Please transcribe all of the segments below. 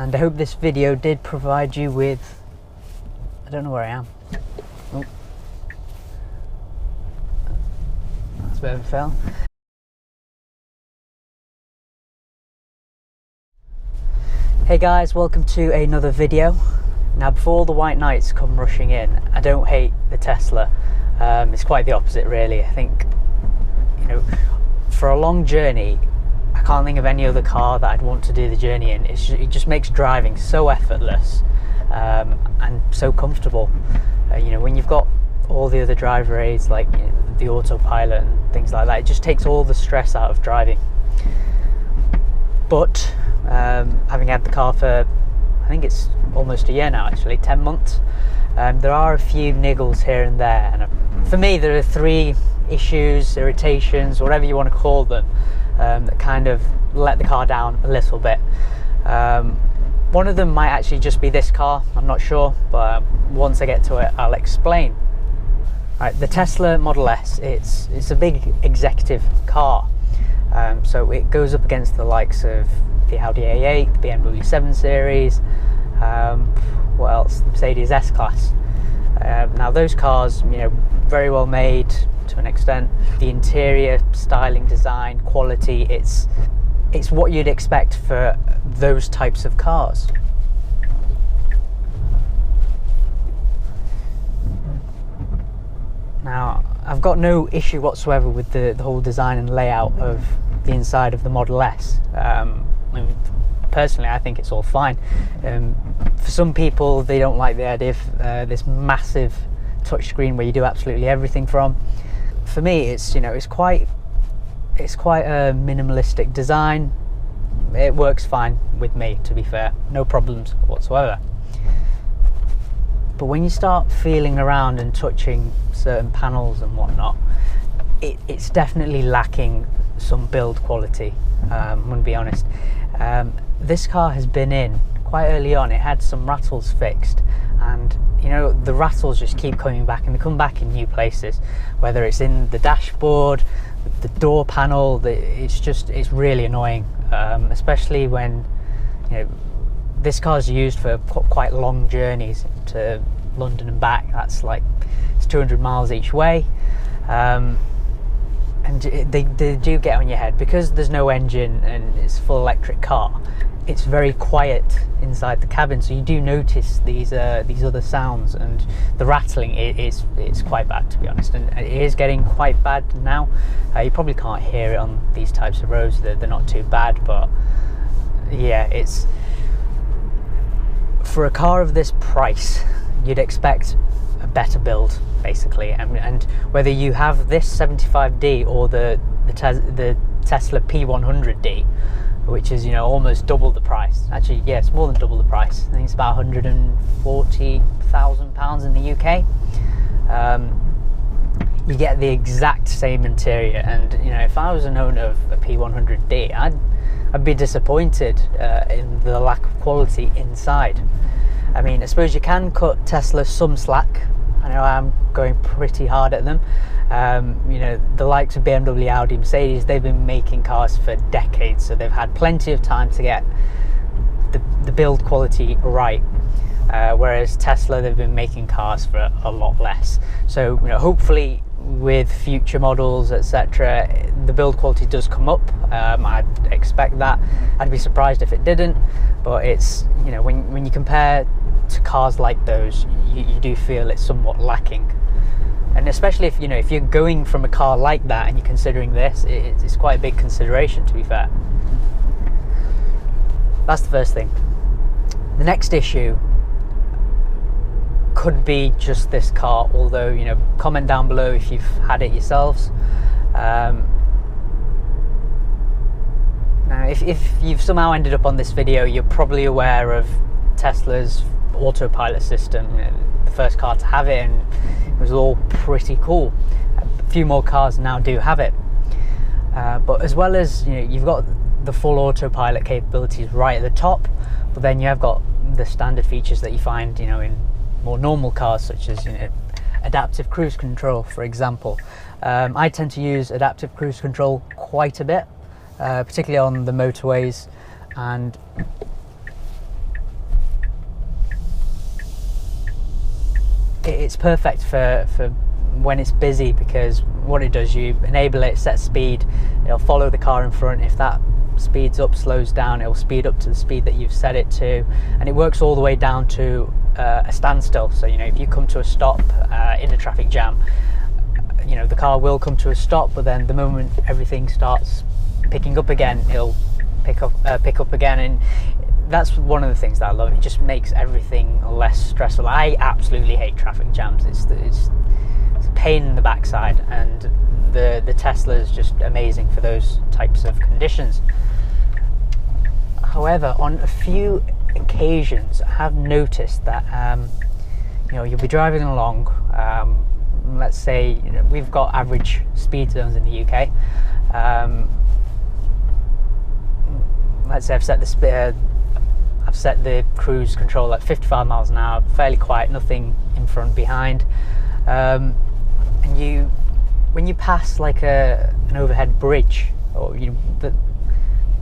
and I hope this video did provide you with, I don't know where I am. Oh. That's a bit of a fail. Hey guys, welcome to another video. Now before the white knights come rushing in, I don't hate the Tesla. It's quite the opposite really. I think, you know, for a long journey, I can't think of any other car that I'd want to do the journey in. It just makes driving so effortless and so comfortable. You know, when you've got all the other driver aids like, you know, the Autopilot and things like that, it just takes all the stress out of driving. But having had the car for, I think it's almost a year now actually, 10 months, there are a few niggles here and there, and for me there are 3 issues, irritations, whatever you want to call them, that kind of let the car down a little bit. One of them might actually just be this car, I'm not sure, but once I get to it I'll explain. Right, the Tesla Model S, it's a big executive car, so it goes up against the likes of the Audi A8, the BMW 7 Series, what else, the Mercedes S-Class. Now those cars, you know, very well made to an extent. The interior, styling, design, quality, it's what you'd expect for those types of cars. Now, I've got no issue whatsoever with the whole design and layout of the inside of the Model S. I mean, personally, I think it's all fine. For some people, they don't like the idea of this massive touchscreen where you do absolutely everything from. For me, it's, you know, it's quite a minimalistic design. It works fine with me, to be fair, no problems whatsoever. But when you start feeling around and touching certain panels and whatnot, it's definitely lacking some build quality. I'm going to be honest. This car has been in quite early on. It had some rattles fixed, and you know, the rattles just keep coming back, and they come back in new places, whether it's in the dashboard, the door panel. It's really annoying, especially when, you know, this car's used for quite long journeys to London and back. That's like, it's 200 miles each way, and they do get on your head because there's no engine and it's a full electric car. It's very quiet inside the cabin, so you do notice these other sounds, and the rattling it's quite bad, to be honest, and it is getting quite bad now. You probably can't hear it on these types of roads. They're not too bad, but yeah, it's, for a car of this price, you'd expect a better build, basically. And whether you have this 75D or the Tesla P100D, which is, you know, almost double the price. Actually, yeah, it's more than double the price. I think it's about £140,000 in the UK. You get the exact same interior, and you know, if I was an owner of a P100D, I'd be disappointed in the lack of quality inside. I mean, I suppose you can cut Tesla some slack. I know I'm going pretty hard at them. You know, the likes of BMW, Audi, Mercedes, they've been making cars for decades, so they've had plenty of time to get the build quality right. Whereas Tesla, they've been making cars for a lot less. So, you know, hopefully with future models, etc., the build quality does come up. I'd expect that. I'd be surprised if it didn't. But it's, you know, when you compare to cars like those, you do feel it's somewhat lacking. And especially if, you know, if you're going from a car like that and you're considering this, it's quite a big consideration, to be fair. That's the first thing. The next issue could be just this car, although, you know, comment down below if you've had it yourselves. Now, if you've somehow ended up on this video, you're probably aware of Tesla's Autopilot system. You know, the first car to have it, and it was all pretty cool. A few more cars now do have it, but as well as, you know, you've got the full Autopilot capabilities right at the top, but then you have got the standard features that you find, you know, in more normal cars, such as, you know, adaptive cruise control, for example. I tend to use adaptive cruise control quite a bit, particularly on the motorways, and it's perfect for when it's busy, because what it does, you enable it, set speed, it'll follow the car in front. If that speeds up, slows down, it'll speed up to the speed that you've set it to, and it works all the way down to a standstill. So if you come to a stop in a traffic jam, the car will come to a stop, but then the moment everything starts picking up again, it'll pick up again. And that's one of the things that I love. It just makes everything less stressful. I absolutely hate traffic jams. It's a pain in the backside, and the Tesla is just amazing for those types of conditions. However, on a few occasions, I have noticed that you'll be driving along. Let's say we've got average speed zones in the UK. Let's say I've set the cruise control at 55 miles an hour, fairly quiet, nothing in front, behind. And when you pass like an overhead bridge, or the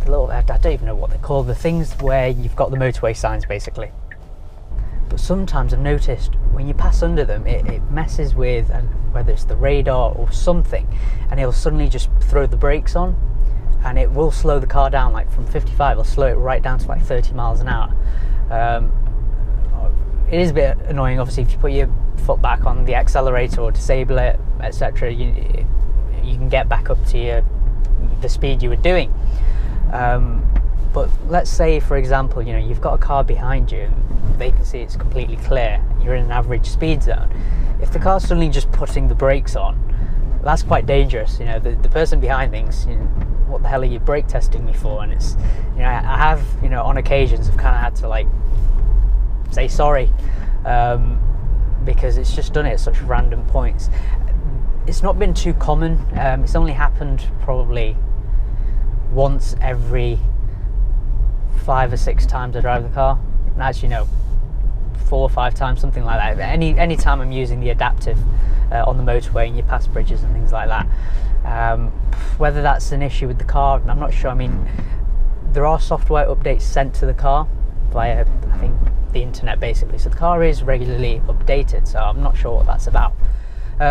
little, I don't even know what they're called, the things where you've got the motorway signs basically. But sometimes I've noticed when you pass under them, it messes with, whether it's the radar or something, and it'll suddenly just throw the brakes on, and it will slow the car down. Like from 55, it'll slow it right down to like 30 miles an hour. It is a bit annoying, obviously, if you put your foot back on the accelerator or disable it, etc. You can get back up to the speed you were doing. But let's say, for example, you've got a car behind you, they can see it's completely clear, you're in an average speed zone. If the car's suddenly just putting the brakes on, that's quite dangerous. The person behind thinks, what the hell are you brake testing me for? And it's, I have, on occasions I've kind of had to like say sorry, because it's just done it at such random points. It's not been too common. It's only happened probably once every 5 or 6 times I drive the car. And actually, 4 or 5 times, something like that. Any time I'm using the adaptive on the motorway and you pass bridges and things like that. Whether that's an issue with the car, I'm not sure. I mean, there are software updates sent to the car via, I think, the internet basically. So the car is regularly updated, so I'm not sure what that's about.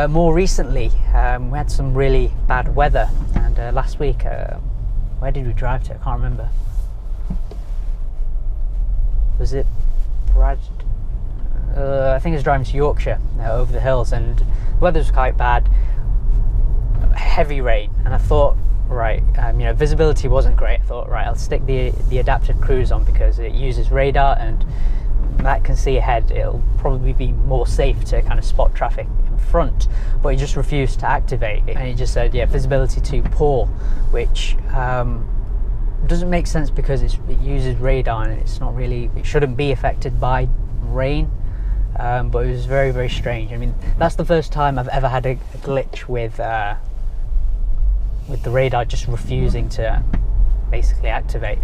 More recently, we had some really bad weather, and last week, where did we drive to? I can't remember. Was it Brad? I think I was driving to Yorkshire, over the hills, and the weather was quite bad. Heavy rain, and I thought, right, visibility wasn't great. I thought, right, I'll stick the adaptive cruise on because it uses radar and that can see ahead. It'll probably be more safe to kind of spot traffic in front. But it just refused to activate, and it just said, yeah, visibility too poor, which doesn't make sense because it uses radar and it shouldn't be affected by rain. But it was very, very strange. I mean, that's the first time I've ever had a glitch with the radar just refusing to basically activate.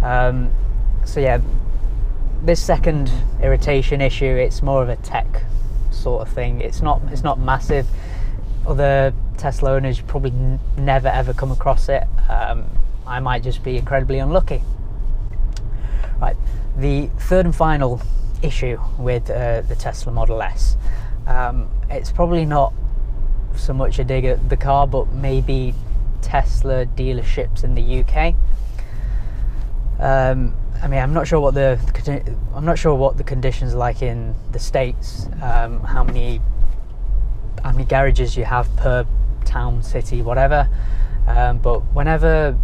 So yeah, this second irritation issue, it's more of a tech sort of thing. It's not massive. Other Tesla owners probably never ever come across it. I might just be incredibly unlucky. Right, the third and final issue with the Tesla Model S. It's probably not so much a dig at the car, but maybe Tesla dealerships in the UK. I mean, I'm not sure what the conditions are like in the States. How many garages you have per town, city, whatever. But whenever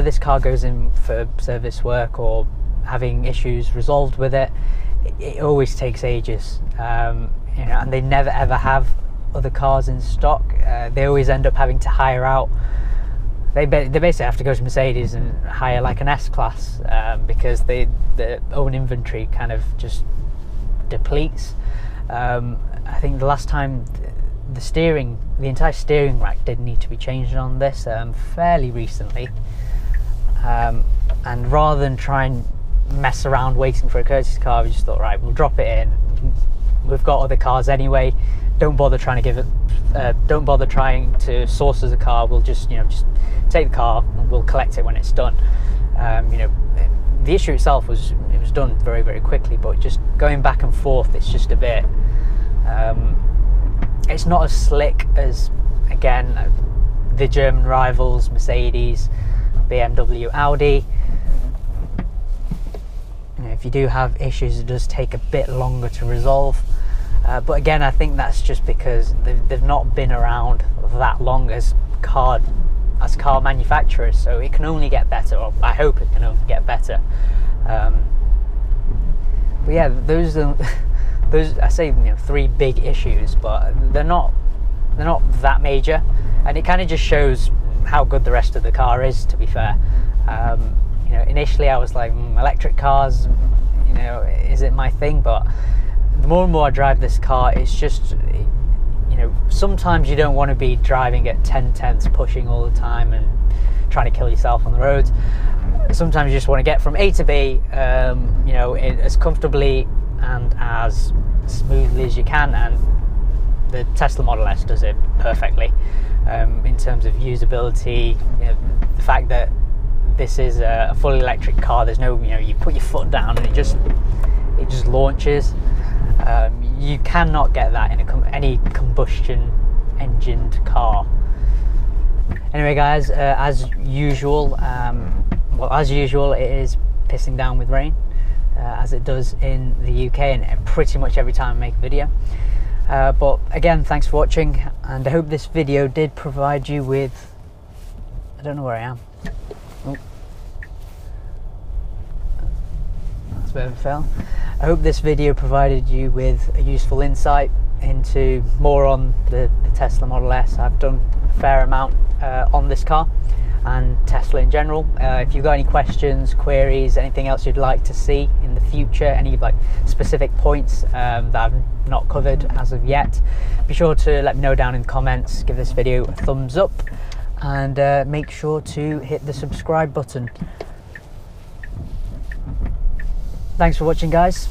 this car goes in for service work or having issues resolved with it, it always takes ages. And they never ever have other cars in stock. They always end up having to hire out. They basically have to go to Mercedes and hire like an S-Class because their own inventory kind of just depletes. I think the last time the entire steering rack did need to be changed on this fairly recently. And rather than try and mess around waiting for a courtesy car, we just thought, right, we'll drop it in. We've got other cars anyway. Don't bother trying to source as a car. We'll just take the car and we'll collect it when it's done. the issue itself was done very, very quickly, but just going back and forth, it's just a bit, it's not as slick as, again, the German rivals, Mercedes, BMW, Audi. You know, if you do have issues, it does take a bit longer to resolve. But again, I think that's just because they've not been around that long as car manufacturers, so it can only get better, or I hope it can only get better. But yeah, those I say, you know, 3 big issues, but they're not that major, and it kind of just shows how good the rest of the car is, to be fair. You know, initially I was like, electric cars, you know, is it my thing? But the more and more I drive this car, it's just, you know, sometimes you don't want to be driving at 10/10 pushing all the time and trying to kill yourself on the roads. Sometimes you just want to get from A to B, you know, as comfortably and as smoothly as you can, and the Tesla Model S does it perfectly. In terms of usability, you know, the fact that this is a fully electric car, there's no, you know, you put your foot down and it just launches. You cannot get that in any combustion engined car. Anyway guys, as usual, it is pissing down with rain, as it does in the UK and pretty much every time I make a video. But again, thanks for watching, and I hope this video did provide you with, I don't know where I am. Oh. That's a bit of a fail. I hope this video provided you with a useful insight into more on the Tesla Model S. I've done a fair amount on this car and Tesla in general. If you've got any questions, queries, anything else you'd like to see in the future, any like specific points that I've not covered as of yet, be sure to let me know down in the comments. Give this video a thumbs up, and make sure to hit the subscribe button. Thanks for watching, guys.